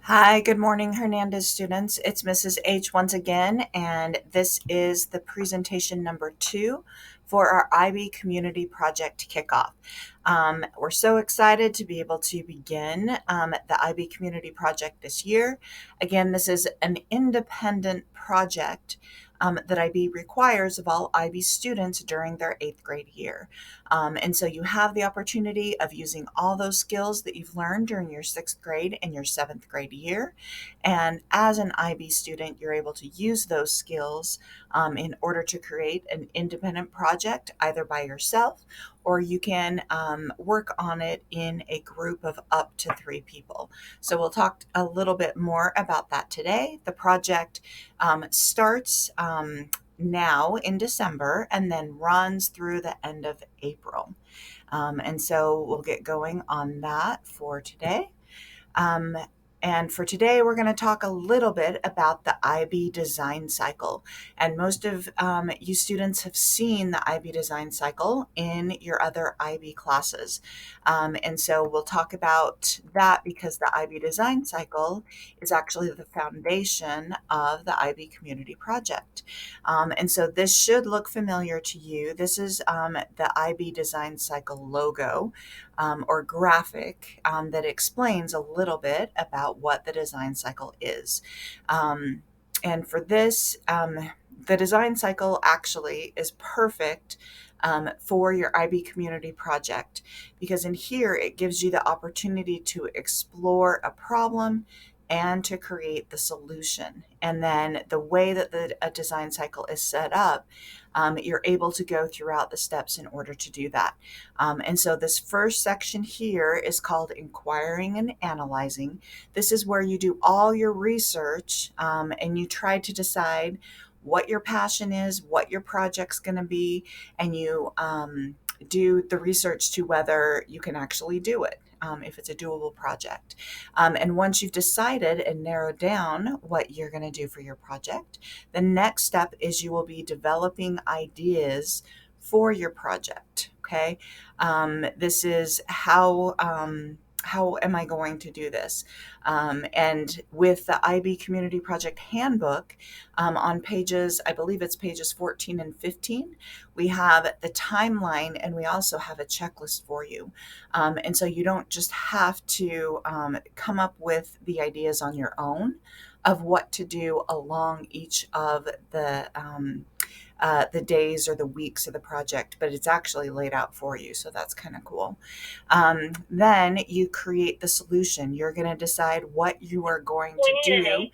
Hi, good morning, Hernandez students. It's Mrs. H once again, and this is the presentation number 2 for our IB Community Project Kickoff. We're so excited to be able to begin the IB Community Project this year. Again, this is an independent project that IB requires of all IB students during their 8th grade year. And so you have the opportunity of using all those skills that you've learned during your 6th grade and your 7th grade year. And as an IB student, you're able to use those skills in order to create an independent project, either by yourself or you can work on it in a group of up to 3 people. So we'll talk a little bit more about that today. The project starts now in December and then runs through the end of April. And so we'll get going on that for today. And for today, we're going to talk a little bit about the IB design cycle. And most of you students have seen the IB design cycle in your other IB classes. And so we'll talk about that because the IB design cycle is actually the foundation of the IB community project. And so this should look familiar to you. This is the IB design cycle logo or graphic that explains a little bit about what the design cycle is. And for this, the design cycle actually is perfect for your IB community project because in here it gives you the opportunity to explore a problem and to create the solution. And then the way that the design cycle is set up, you're able to go throughout the steps in order to do that. And so this first section here is called Inquiring and Analyzing. This is where you do all your research and you try to decide what your passion is, what your project's going to be, and you do the research to whether you can actually do it. If it's a doable project. And once you've decided and narrowed down what you're going to do for your project, the next step is you will be developing ideas for your project. Okay. This is how am I going to do this? And with the IB Community Project Handbook, on pages, I believe it's pages 14 and 15, we have the timeline and we also have a checklist for you. And so you don't just have to come up with the ideas on your own of what to do along each of the days or the weeks of the project, but it's actually laid out for you. So that's kind of cool. Then you create the solution. You're going to decide what you are going to do.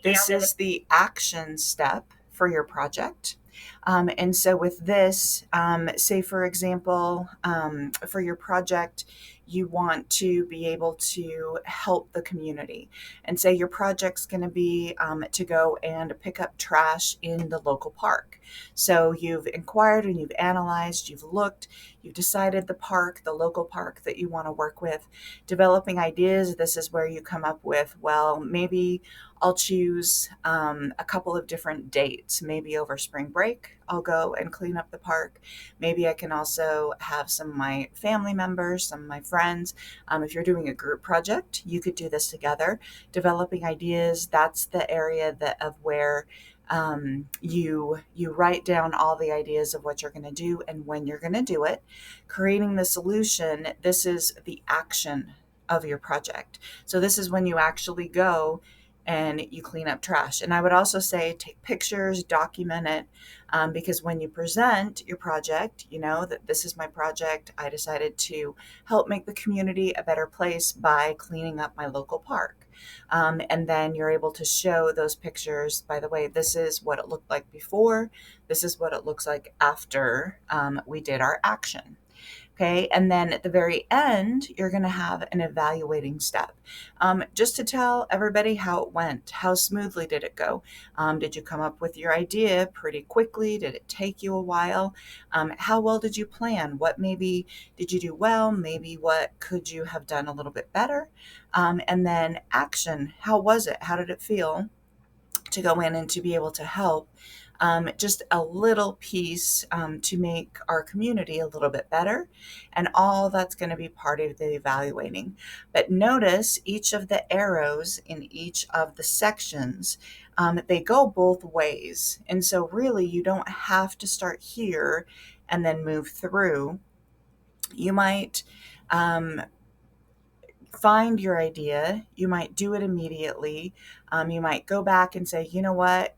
This is the action step for your project. And so with this, say for example, for your project, you want to be able to help the community. And say your project's going to be to go and pick up trash in the local park. So you've inquired and you've analyzed, you've looked, you've decided the local park that you want to work with. Developing ideas, this is where you come up with, well, maybe I'll choose a couple of different dates. Maybe over spring break, I'll go and clean up the park. Maybe I can also have some of my family members, some of my friends. If you're doing a group project, you could do this together. Developing ideas, that's the area of where you write down all the ideas of what you're going to do and when you're going to do it. Creating the solution, this is the action of your project. So this is when you actually go and you clean up trash. And I would also say take pictures, document it, because when you present your project, you know that this is my project. I decided to help make the community a better place by cleaning up my local park. And then you're able to show those pictures. By the way, this is what it looked like before. This is what it looks like after we did our action. Okay, and then at the very end, you're going to have an evaluating step, just to tell everybody how it went. How smoothly did it go? Did you come up with your idea pretty quickly? Did it take you a while? How well did you plan? What maybe did you do well? Maybe what could you have done a little bit better? And then action. How was it? How did it feel to go in and to be able to help just a little piece to make our community a little bit better. And all that's going to be part of the evaluating. But notice each of the arrows in each of the sections, they go both ways. And so really you don't have to start here and then move through. You might find your idea. You might do it immediately. You might go back and say, you know what?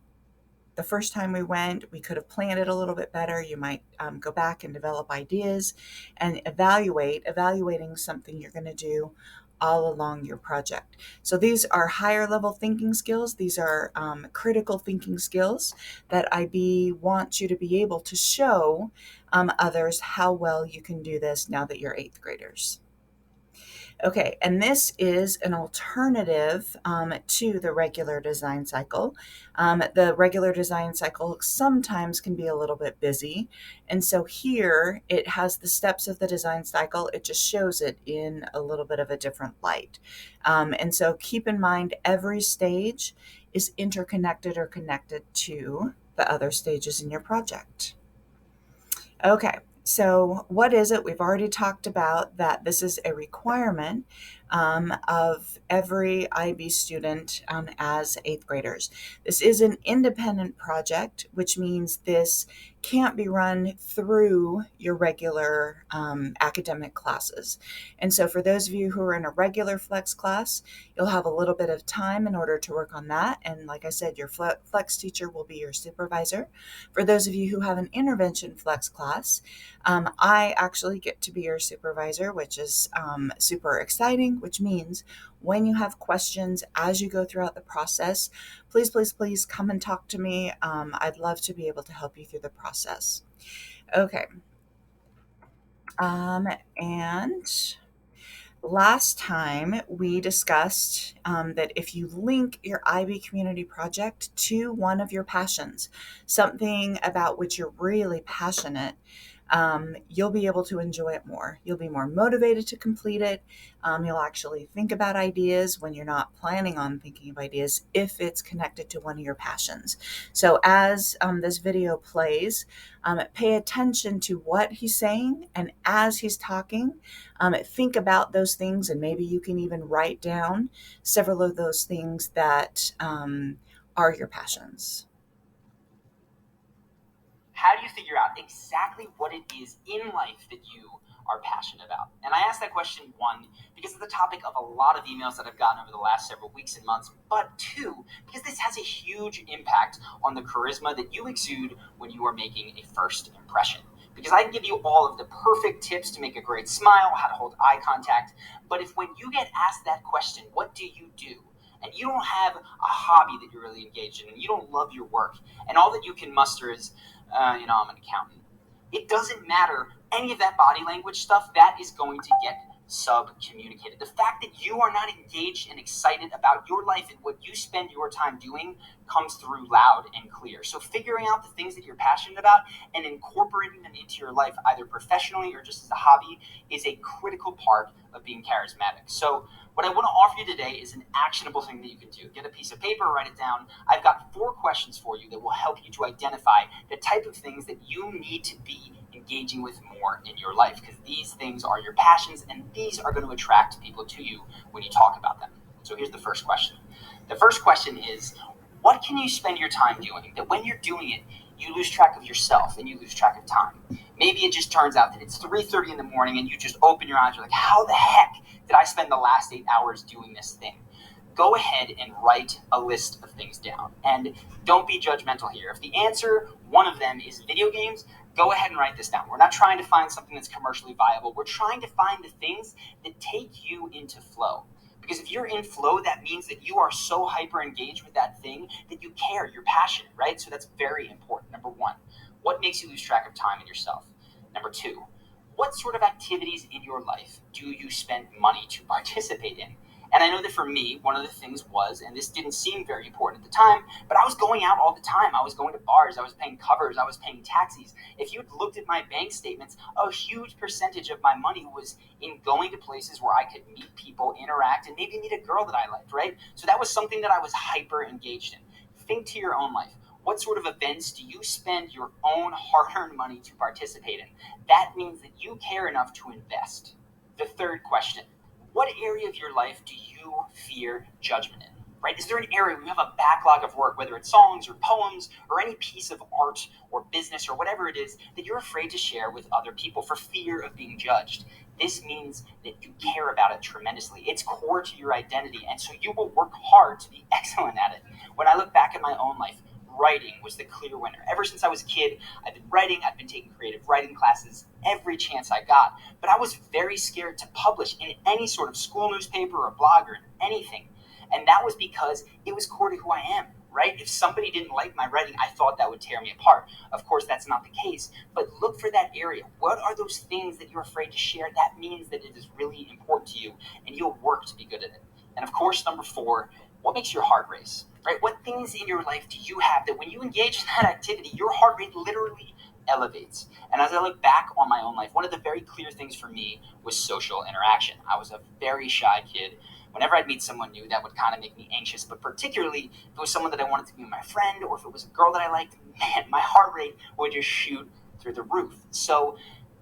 The first time we went, we could have planned it a little bit better. You might go back and develop ideas and evaluating something you're going to do all along your project. So these are higher level thinking skills. These are critical thinking skills that IB wants you to be able to show others how well you can do this now that you're eighth graders. Okay, and this is an alternative to the regular design cycle. The regular design cycle sometimes can be a little bit busy. And so here it has the steps of the design cycle. It just shows it in a little bit of a different light. And so keep in mind every stage is interconnected or connected to the other stages in your project. Okay, so what is it? We've already talked about that this is a requirement of every IB student as eighth graders. This is an independent project, which means this can't be run through your regular academic classes. And so for those of you who are in a regular flex class, you'll have a little bit of time in order to work on that. And like I said, your flex teacher will be your supervisor. For those of you who have an intervention flex class, I actually get to be your supervisor, which is super exciting, which means when you have questions as you go throughout the process, please, please, please come and talk to me. I'd love to be able to help you through the process. Okay. And last time we discussed that if you link your IB community project to one of your passions, something about which you're really passionate, you'll be able to enjoy it more. You'll be more motivated to complete it. You'll actually think about ideas when you're not planning on thinking of ideas if it's connected to one of your passions. So as this video plays, pay attention to what he's saying, and as he's talking, think about those things, and maybe you can even write down several of those things that are your passions. How do you figure out exactly what it is in life that you are passionate about? And I asked that question, one, because it's the topic of a lot of emails that I've gotten over the last several weeks and months, but two, because this has a huge impact on the charisma that you exude when you are making a first impression. Because I can give you all of the perfect tips to make a great smile, how to hold eye contact, but if when you get asked that question, what do you do? And you don't have a hobby that you're really engaged in, and you don't love your work, and all that you can muster is, I'm an accountant. It doesn't matter any of that body language stuff. That is going to get sub-communicated. The fact that you are not engaged and excited about your life and what you spend your time doing comes through loud and clear. So figuring out the things that you're passionate about and incorporating them into your life, either professionally or just as a hobby, is a critical part of being charismatic. So what I want to offer you today is an actionable thing that you can do. Get a piece of paper, write it down. I've got 4 questions for you that will help you to identify the type of things that you need to be engaging with more in your life, because these things are your passions and these are going to attract people to you when you talk about them. So here's the first question. The first question is, what can you spend your time doing that when you're doing it, you lose track of yourself and you lose track of time? Maybe it just turns out that it's 3:30 in the morning and you just open your eyes, you're like, how the heck did I spend the last 8 hours doing this thing? Go ahead and write a list of things down. And don't be judgmental here. If the answer, one of them, is video games, go ahead and write this down. We're not trying to find something that's commercially viable. We're trying to find the things that take you into flow. Because if you're in flow, that means that you are so hyper engaged with that thing that you care, you're passionate, right? So that's very important. Number 1, what makes you lose track of time and yourself? Number 2, what sort of activities in your life do you spend money to participate in? And I know that for me, one of the things was, and this didn't seem very important at the time, but I was going out all the time. I was going to bars, I was paying covers, I was paying taxis. If you'd looked at my bank statements, a huge percentage of my money was in going to places where I could meet people, interact, and maybe meet a girl that I liked, right? So that was something that I was hyper engaged in. Think to your own life. What sort of events do you spend your own hard-earned money to participate in? That means that you care enough to invest. The third question, what area of your life do you fear judgment in? Right? Is there an area where you have a backlog of work, whether it's songs or poems or any piece of art or business or whatever it is, that you're afraid to share with other people for fear of being judged? This means that you care about it tremendously. It's core to your identity, and so you will work hard to be excellent at it. When I look back at my own life, writing was the clear winner. Ever since I was a kid, I've been writing, I've been taking creative writing classes every chance I got, but I was very scared to publish in any sort of school newspaper or blog or anything. And that was because it was core to who I am, right? If somebody didn't like my writing, I thought that would tear me apart. Of course, that's not the case, but look for that area. What are those things that you're afraid to share? That means that it is really important to you, and you'll work to be good at it. And of course, number 4, what makes your heart race, right? What things in your life do you have that when you engage in that activity, your heart rate literally elevates? And as I look back on my own life, one of the very clear things for me was social interaction. I was a very shy kid. Whenever I'd meet someone new, that would kind of make me anxious, but particularly if it was someone that I wanted to be my friend or if it was a girl that I liked, man, my heart rate would just shoot through the roof. So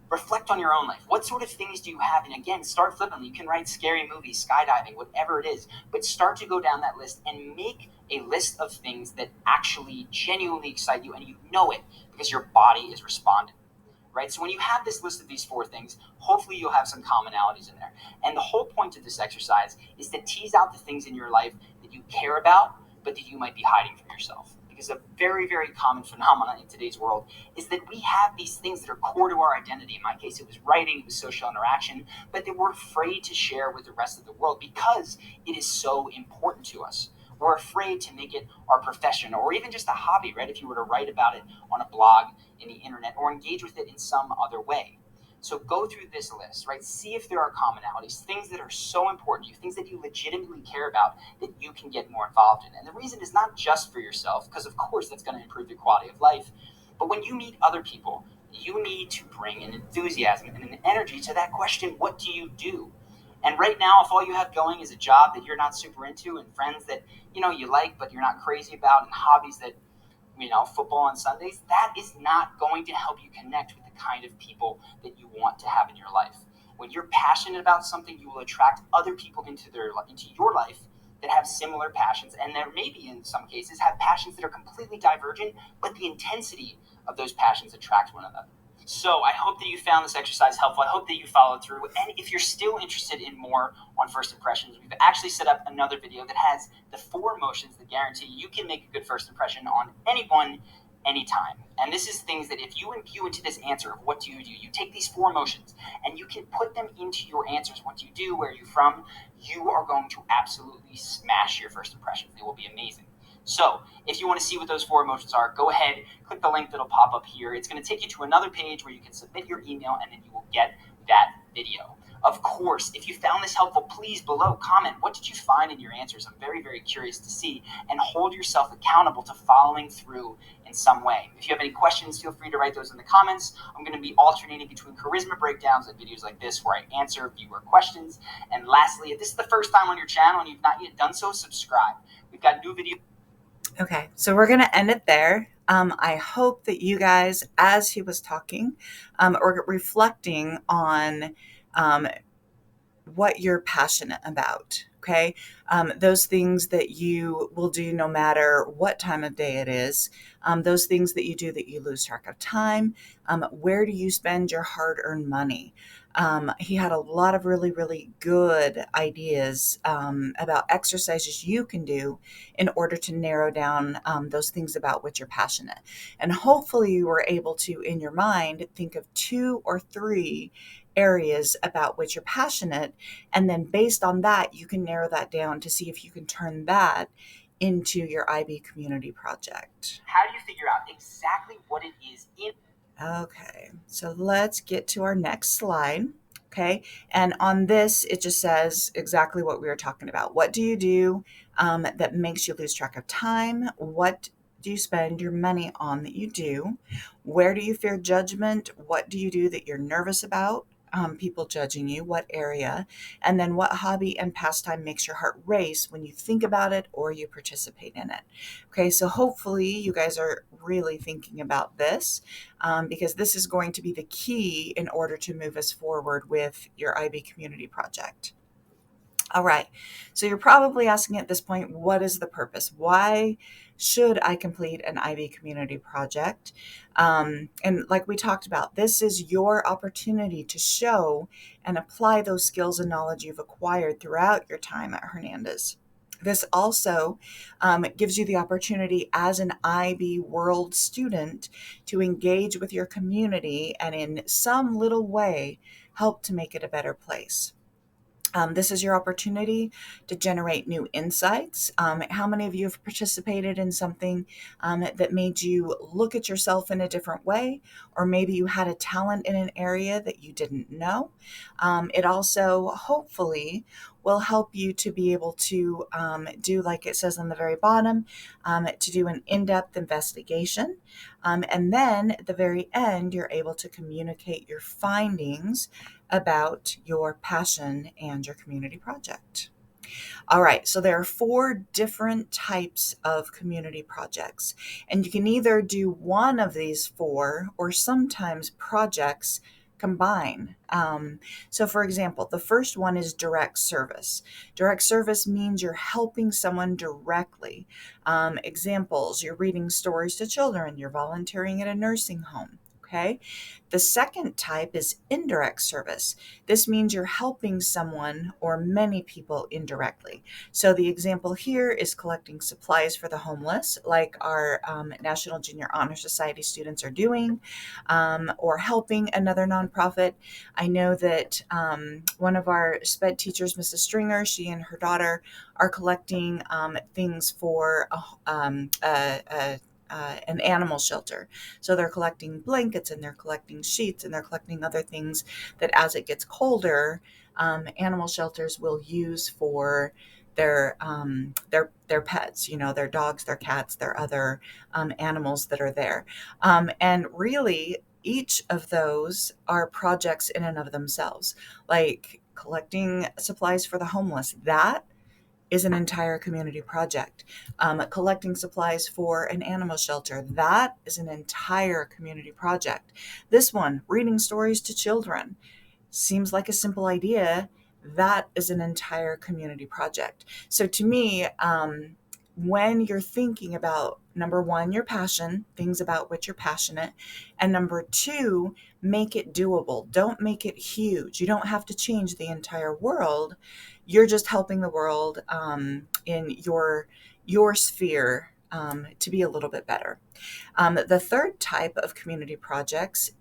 reflect on your own life. What sort of things do you have? And again, start flipping. You can write scary movies, skydiving, whatever it is, but start to go down that list and make a list of things that actually genuinely excite you, and you know it because your body is responding. Right? So when you have this list of these 4 things, hopefully you'll have some commonalities in there. And the whole point of this exercise is to tease out the things in your life that you care about, but that you might be hiding from yourself. Because a very, very common phenomenon in today's world is that we have these things that are core to our identity. In my case, it was writing, it was social interaction, but that we're afraid to share with the rest of the world because it is so important to us. We're afraid to make it our profession or even just a hobby, right? If you were to write about it on a blog, in the internet, or engage with it in some other way. So go through this list, right? See if there are commonalities, things that are so important to you, things that you legitimately care about that you can get more involved in. And the reason is not just for yourself, because of course that's going to improve your quality of life, but when you meet other people, you need to bring an enthusiasm and an energy to that question, what do you do? And right now, if all you have going is a job that you're not super into and friends that, you like, but you're not crazy about, and hobbies that football on Sundays, that is not going to help you connect with the kind of people that you want to have in your life. When you're passionate about something, you will attract other people into your life that have similar passions, and there maybe in some cases have passions that are completely divergent, but the intensity of those passions attract one another. So I hope that you found this exercise helpful. I hope that you followed through. And if you're still interested in more on first impressions, we've actually set up another video that has the 4 motions that guarantee you can make a good first impression on anyone, anytime. And this is things that if you imbue into this answer of what do, you take these 4 motions and you can put them into your answers. What do you do? Where are you from? You are going to absolutely smash your first impressions. They will be amazing. So if you want to see what those 4 emotions are, go ahead, click the link that'll pop up here. It's going to take you to another page where you can submit your email, and then you will get that video. Of course, if you found this helpful, please below comment, what did you find in your answers? I'm very, very curious to see, and hold yourself accountable to following through in some way. If you have any questions, feel free to write those in the comments. I'm going to be alternating between charisma breakdowns and videos like this where I answer viewer questions. And lastly, if this is the first time on your channel and you've not yet done so, subscribe. We've got new videos. Okay, so we're going to end it there. I hope that you guys, as he was talking, are reflecting on what you're passionate about. Okay, those things that you will do no matter what time of day it is, those things that you do that you lose track of time, where do you spend your hard-earned money? He had a lot of really, really good ideas about exercises you can do in order to narrow down those things about which you're passionate. And hopefully you were able to, in your mind, think of 2 or 3 areas about which you're passionate. And then based on that, you can narrow that down to see if you can turn that into your IB community project. How do you figure out exactly what it is in? Okay, so let's get to our next slide. Okay, and on this, it just says exactly what we were talking about. What do you do that makes you lose track of time? What do you spend your money on that you do? Where do you fear judgment? What do you do that you're nervous about? people judging you, what area, and then what hobby and pastime makes your heart race when you think about it or you participate in it. Okay, so hopefully you guys are really thinking about this, because this is going to be the key in order to move us forward with your IB community project. All right. So you're probably asking at this point, what is the purpose? Why should I complete an IB community project? And like we talked about, this is your opportunity to show and apply those skills and knowledge you've acquired throughout your time at Hernandez. This also gives you the opportunity as an IB World student to engage with your community and in some little way help to make it a better place. This is your opportunity to generate new insights. How many of you have participated in something that made you look at yourself in a different way? Or maybe you had a talent in an area that you didn't know. It also, hopefully, will help you to be able to do, like it says on the very bottom, to do an in-depth investigation. And then at the very end, you're able to communicate your findings about your passion and your community project. All right, so there are 4 different types of community projects, and you can either do one of these 4 or sometimes projects combine. So for example, the first one is direct service. Direct service means you're helping someone directly. Examples, you're reading stories to children, you're volunteering at a nursing home. Okay. The second type is indirect service. This means you're helping someone or many people indirectly. So the example here is collecting supplies for the homeless, like our National Junior Honor Society students are doing, or helping another nonprofit. I know that one of our SPED teachers, Mrs. Stringer, she and her daughter are collecting things for an animal shelter. So they're collecting blankets and they're collecting sheets and they're collecting other things that as it gets colder, animal shelters will use for their pets, their dogs, their cats, their other animals that are there. And really, each of those are projects in and of themselves, like collecting supplies for the homeless. That is an entire community project. Collecting supplies for an animal shelter, that is an entire community project. This one, reading stories to children, seems like a simple idea. That is an entire community project. So to me, when you're thinking about, number one, your passion, things about which you're passionate, and number two, make it doable. Don't make it huge. You don't have to change the entire world. You're just helping the world in your sphere to be a little bit better. The third type of community projects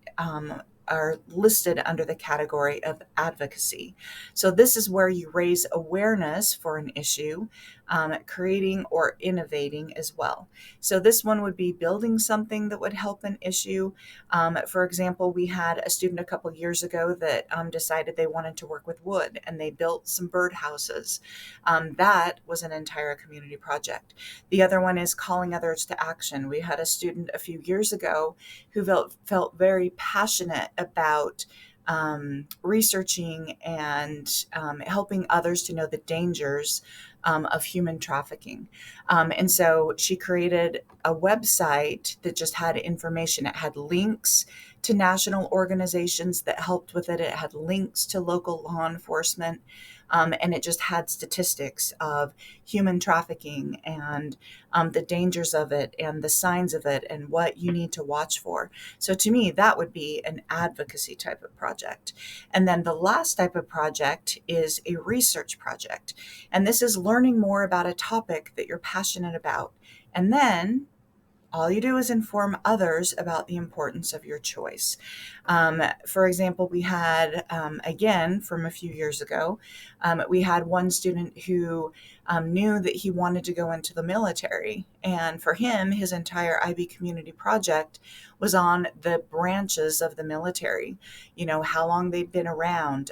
are listed under the category of advocacy. So this is where you raise awareness for an issue, creating or innovating as well. So this one would be building something that would help an issue. For example, we had a student a couple years ago that decided they wanted to work with wood, and they built some birdhouses. That was an entire community project. The other one is calling others to action. We had a student a few years ago who felt very passionate about researching and helping others to know the dangers of human trafficking. And so she created a website that just had information. It had links to national organizations that helped with it. It had links to local law enforcement. And it just had statistics of human trafficking and the dangers of it and the signs of it and what you need to watch for. So to me, that would be an advocacy type of project. And then the last type of project is a research project. And this is learning more about a topic that you're passionate about. And then all you do is inform others about the importance of your choice. For example, we had, again, from a few years ago, we had one student who knew that he wanted to go into the military. And for him, his entire IB community project was on the branches of the military, how long they'd been around,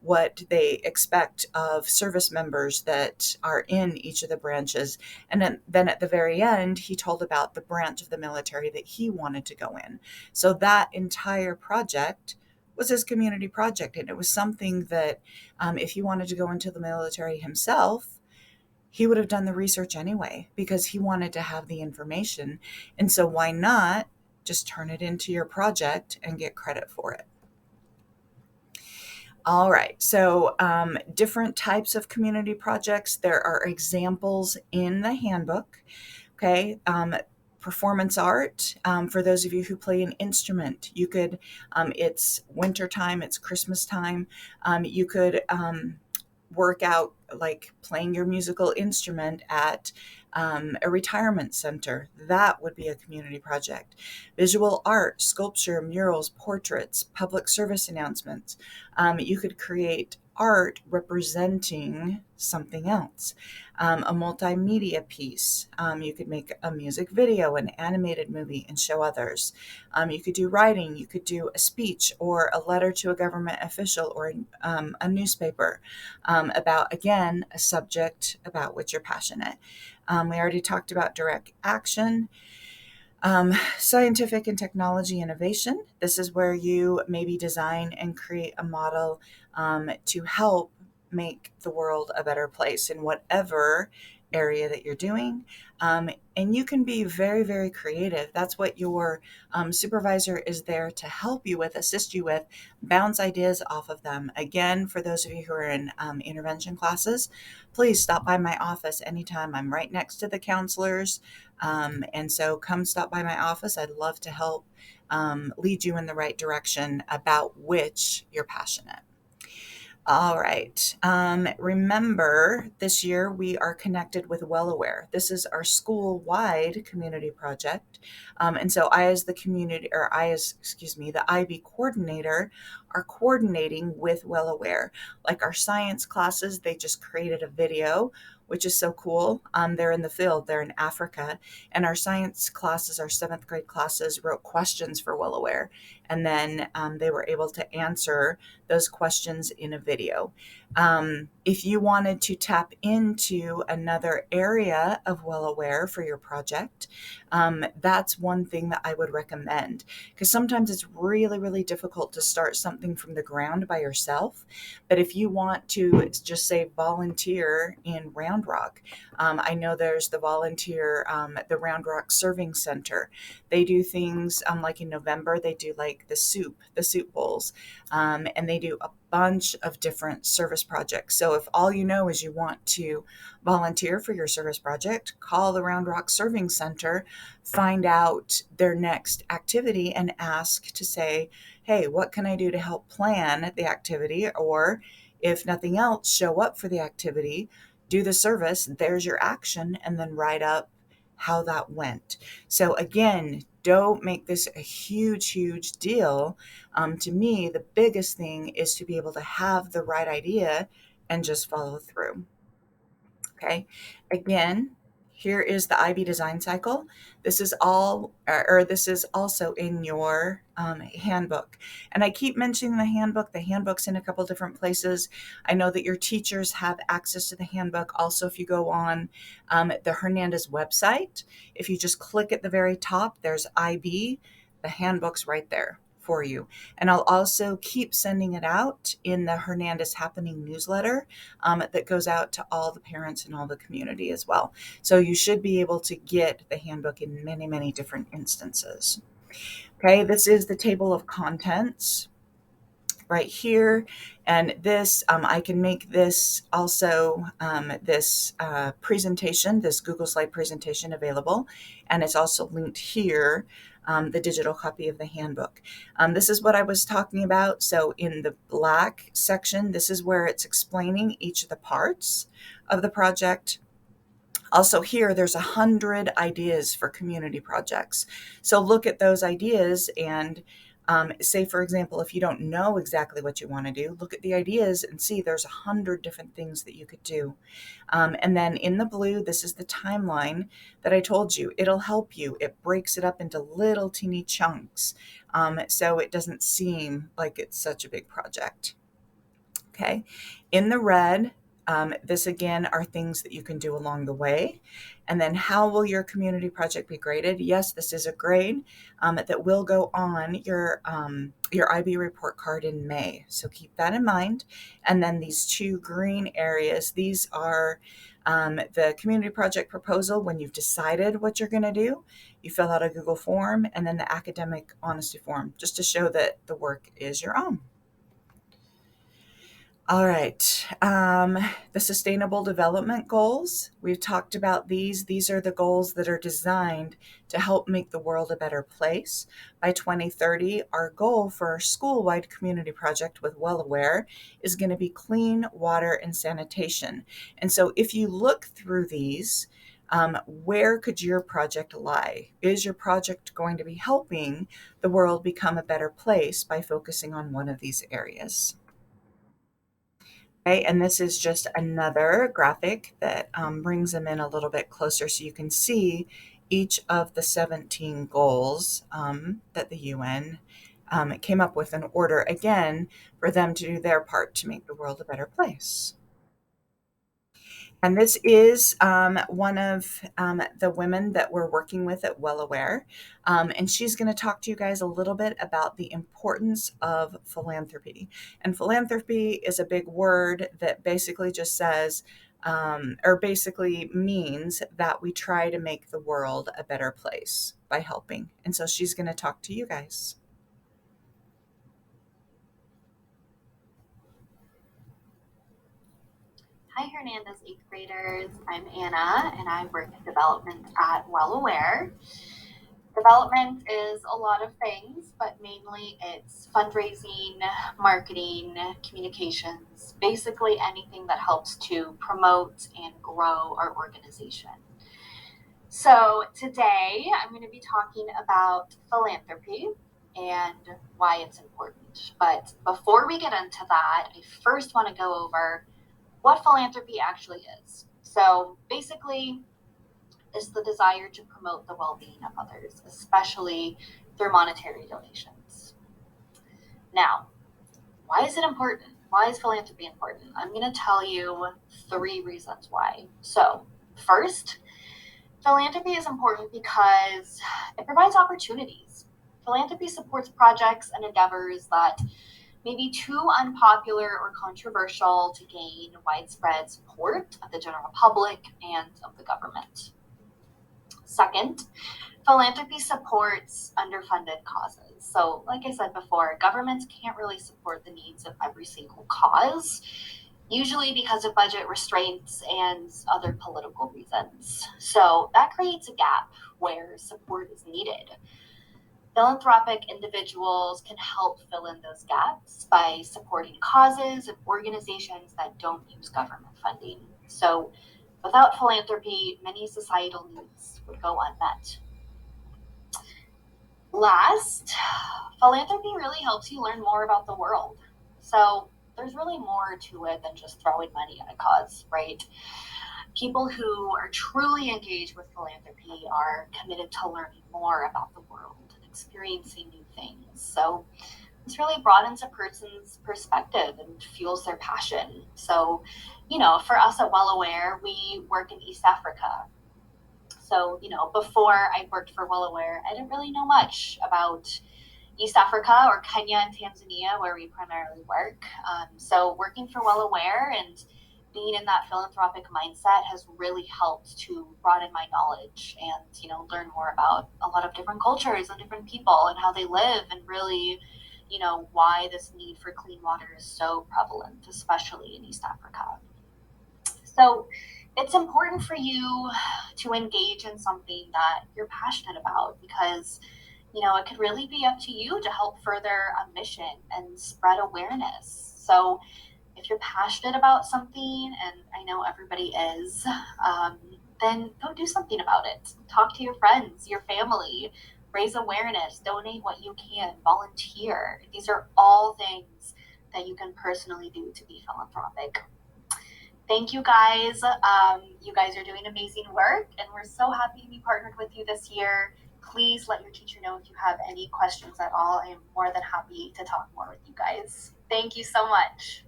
what they expect of service members that are in each of the branches. And then at the very end, he told about the branch of the military that he wanted to go in. So that entire project was his community project. And it was something that if he wanted to go into the military himself, he would have done the research anyway because he wanted to have the information. And so why not just turn it into your project and get credit for it? All right, so different types of community projects. There are examples in the handbook. Okay, performance art. For those of you who play an instrument, you could, it's winter time, it's Christmas time. You could work out like playing your musical instrument at a retirement center. That would be a community project. Visual art, sculpture, murals, portraits, public service announcements. You could create art representing something else. A multimedia piece. You could make a music video, an animated movie, and show others. You could do writing. You could do a speech or a letter to a government official or a newspaper about, again, a subject about which you're passionate. We already talked about direct action. Scientific and technology innovation. This is where you maybe design and create a model to help make the world a better place in whatever area that you're doing. And you can be very, very creative. That's what your supervisor is there to help you with, assist you with, bounce ideas off of them. Again, for those of you who are in intervention classes, please stop by my office anytime. I'm right next to the counselors. And so come stop by my office. I'd love to help lead you in the right direction about which you're passionate. All right. Remember, this year we are connected with WellAware. This is our school-wide community project. And so I, as the community, or I, as, excuse me, the IB coordinator, are coordinating with WellAware. Like our science classes, they just created a video, which is so cool. They're in the field, they're in Africa. And our science classes, our 7th grade classes, wrote questions for WellAware. And then they were able to answer those questions in a video. If you wanted to tap into another area of WellAware for your project, that's one thing that I would recommend, because sometimes it's really, really difficult to start something from the ground by yourself. But if you want to just say volunteer in Round Rock, I know there's the volunteer, the Round Rock Serving Center. They do things like in November, they do like the soup bowls, and they do a bunch of different service projects. So if all you know is you want to volunteer for your service project, call the Round Rock Serving Center, find out their next activity and ask to say, hey, what can I do to help plan the activity? Or if nothing else, show up for the activity, do the service, there's your action, and then write up how that went. So again, don't make this a huge, huge deal. To me, the biggest thing is to be able to have the right idea and just follow through. Okay. Again, here is the IB design cycle. This is all, or this is also in your handbook. And I keep mentioning the handbook. The handbook's in a couple different places. I know that your teachers have access to the handbook. Also, if you go on the Hernandez website, if you just click at the very top, there's IB, the handbook's right there for you. And I'll also keep sending it out in the Hernandez Happening newsletter that goes out to all the parents and all the community as well. So you should be able to get the handbook in many, many different instances. Okay, this is the table of contents right here. And this, I can make this also, this presentation, this Google slide presentation available. And it's also linked here, the digital copy of the handbook. This is what I was talking about. So in the black section, this is where it's explaining each of the parts of the project. Also here, there's 100 ideas for community projects. So look at those ideas and say, for example, if you don't know exactly what you want to do, look at the ideas and see there's 100 different things that you could do. And then in the blue, this is the timeline that I told you. It'll help you. It breaks it up into little teeny chunks, so it doesn't seem like it's such a big project. Okay. In the red, This again are things that you can do along the way. And then how will your community project be graded? Yes, this is a grade that will go on your IB report card in May. So keep that in mind. And then these two green areas, these are the community project proposal. When you've decided what you're going to do, you fill out a Google form, and then the academic honesty form, just to show that the work is your own. All right. The Sustainable Development Goals. We've talked about these. These are the goals that are designed to help make the world a better place. By 2030, our goal for our school-wide community project with WellAware is going to be clean water and sanitation. And so if you look through these, where could your project lie? Is your project going to be helping the world become a better place by focusing on one of these areas? Okay, and this is just another graphic that brings them in a little bit closer so you can see each of the 17 goals that the UN came up with in order, again, for them to do their part to make the world a better place. And this is one of the women that we're working with at WellAware. And she's going to talk to you guys a little bit about the importance of philanthropy. And philanthropy is a big word that basically just says, or basically means that we try to make the world a better place by helping. And so she's going to talk to you guys. Hi, Hernandez 8th graders. I'm Anna, and I work in development at WellAware. Development is a lot of things, but mainly it's fundraising, marketing, communications, basically anything that helps to promote and grow our organization. So today I'm going to be talking about philanthropy and why it's important. But before we get into that, I first want to go over what philanthropy actually is. So basically, it's the desire to promote the well-being of others, especially through monetary donations. Now, why is it important? Why is philanthropy important? I'm going to tell you 3 reasons why. So, first, philanthropy is important because it provides opportunities. Philanthropy supports projects and endeavors that may be too unpopular or controversial to gain widespread support of the general public and of the government. Second, philanthropy supports underfunded causes. So, like I said before, governments can't really support the needs of every single cause, usually because of budget restraints and other political reasons. So that creates a gap where support is needed. Philanthropic individuals can help fill in those gaps by supporting causes and organizations that don't use government funding. So without philanthropy, many societal needs would go unmet. Last, philanthropy really helps you learn more about the world. So there's really more to it than just throwing money at a cause, right? People who are truly engaged with philanthropy are committed to learning more about the world and experiencing new things. So this really broadens a person's perspective and fuels their passion. So, for us at WellAware, we work in East Africa. So, before I worked for WellAware, I didn't really know much about East Africa or Kenya and Tanzania, where we primarily work. So working for WellAware and being in that philanthropic mindset has really helped to broaden my knowledge and, learn more about a lot of different cultures and different people and how they live, and really, why this need for clean water is so prevalent, especially in East Africa. So it's important for you to engage in something that you're passionate about, because it could really be up to you to help further a mission and spread awareness. So if you're passionate about something, and I know everybody is, then go do something about it. Talk to your friends, your family, raise awareness, donate what you can, volunteer. These are all things that you can personally do to be philanthropic. Thank you guys. You guys are doing amazing work, and we're so happy to be partnered with you this year. Please let your teacher know if you have any questions at all. I am more than happy to talk more with you guys. Thank you so much.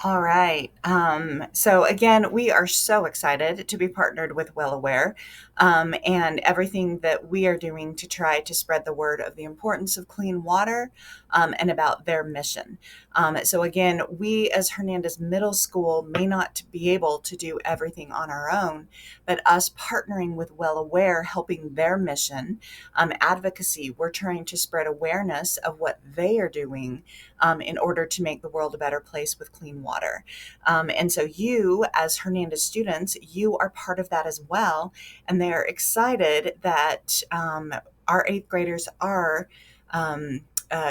All right. So again, we are so excited to be partnered with Well Aware, and everything that we are doing to try to spread the word of the importance of clean water, and about their mission. So again, we as Hernandez Middle School may not be able to do everything on our own, but us partnering with Well Aware, helping their mission, advocacy, we're trying to spread awareness of what they are doing, in order to make the world a better place with clean water. And so you, as Hernandez students, you are part of that as well. And they're excited that our eighth graders are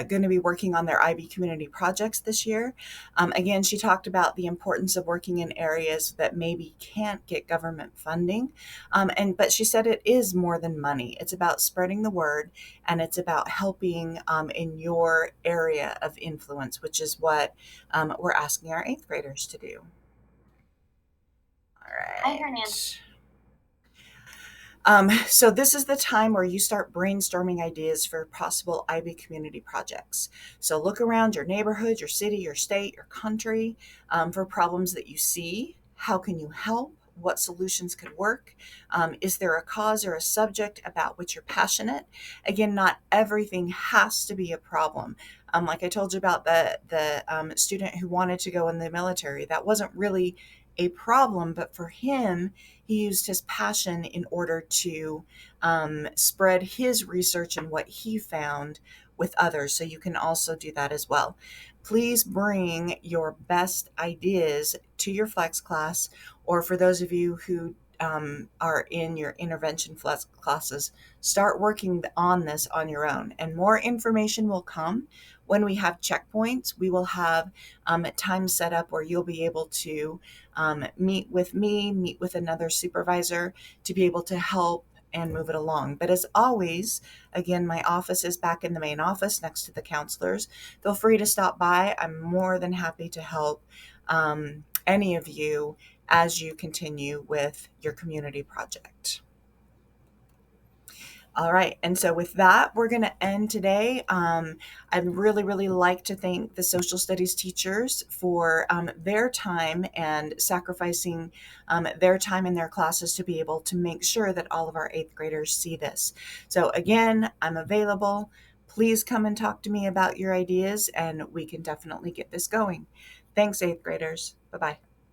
going to be working on their IB community projects this year. Again, she talked about the importance of working in areas that maybe can't get government funding, but she said it is more than money. It's about spreading the word, and it's about helping in your area of influence, which is what we're asking our eighth graders to do. All Hi, Hernandez. right. So this is the time where you start brainstorming ideas for possible IB community projects. So look around your neighborhood, your city, your state, your country, for problems that you see. How can you help? What solutions could work? Is there a cause or a subject about which you're passionate? Again, not everything has to be a problem. Like I told you about the student who wanted to go in the military, that wasn't really a problem, but for him, he used his passion in order to spread his research and what he found with others. So you can also do that as well. Please bring your best ideas to your flex class, or for those of you who are in your intervention flex classes, start working on this on your own. And more information will come when we have checkpoints. We will have time set up where you'll be able to meet with me, meet with another supervisor to be able to help and move it along. But as always, again, my office is back in the main office next to the counselors. Feel free to stop by. I'm more than happy to help any of you as you continue with your community project. All right. And so with that, we're going to end today. I'd really like to thank the social studies teachers for their time and sacrificing their time in their classes to be able to make sure that all of our eighth graders see this. So again, I'm available. Please come and talk to me about your ideas, and we can definitely get this going. Thanks, eighth graders. Bye-bye.